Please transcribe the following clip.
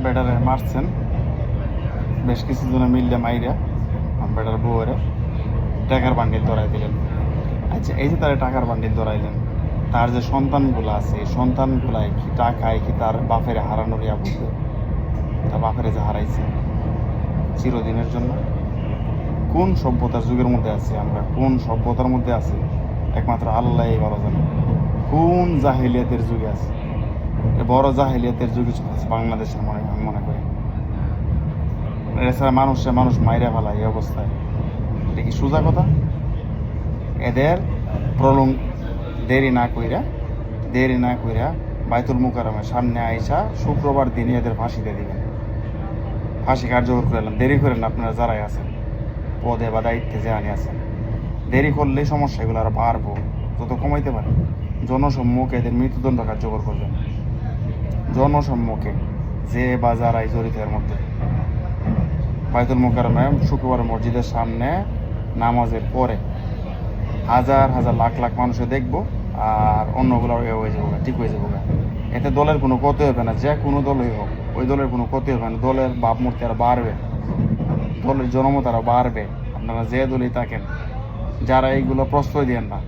বেটারে মারছেন, বেশ কিছুজনে মিললে মাইরা বেটার বউরে টাকার বান্ডিল ধরাই দিলেন। আচ্ছা, এই যে তারা টাকার বান্ডিল ধরাইলেন, তার যে সন্তানগুলো আছে এই সন্তানগুলাই কি টাকায় কি তার বাপের হারানোর ইয়া বুঝবে? তার বাপেরে যে হারাইছে চিরদিনের জন্য। কোন সভ্যতার যুগের মধ্যে আছি আমরা, কোন সভ্যতার মধ্যে আছি একমাত্র আল্লাহ ভালো জানে। কোন জাহিলিয়াতের যুগে আছে, বড় জাহিলিয়াতের যুগে চলতেছে বাংলাদেশের আমি মনে করি। এছাড়া মানুষ মাইরা ফেলা এই অবস্থায়, এটা কি সোজা কথা? এদের প্রলং দেরি না কইরা বাইতুল মুকাররমের সামনে আইসা শুক্রবার দিনে এদের ফাঁসিতে দিবেন। ফাঁসি কার্যকর করে এলাম। দেরি করেন আপনারা যারাই আছেন পদে বা দায়িত্বে যে আনি আছেন, দেরি করলেই সমস্যা এগুলো আরো বাড়বো। যত কমাইতে পারে জনসম্মুখে এদের মৃত্যুদণ্ড কার্যকর করবেন। জনসম্মুখে যে বা যারাই জড়িত এর মধ্যে বাইতুল মুকাররমে শুক্রবার মসজিদের সামনে নামাজের পরে হাজার হাজার লাখ লাখ মানুষে দেখবো, আর অন্যগুলো হয়ে যাবো, ঠিক হয়ে যাবো। এতে দলের কোনো ক্ষতি হবে না, যে কোনো দলই হোক ওই দলের কোনো ক্ষতি হবে না। দলের ভাবমূর্তি আরও বাড়বে, দলের জনমত আরও বাড়বে। আপনারা যে দলই থাকেন, যারা এইগুলো প্রশ্রয় দেন না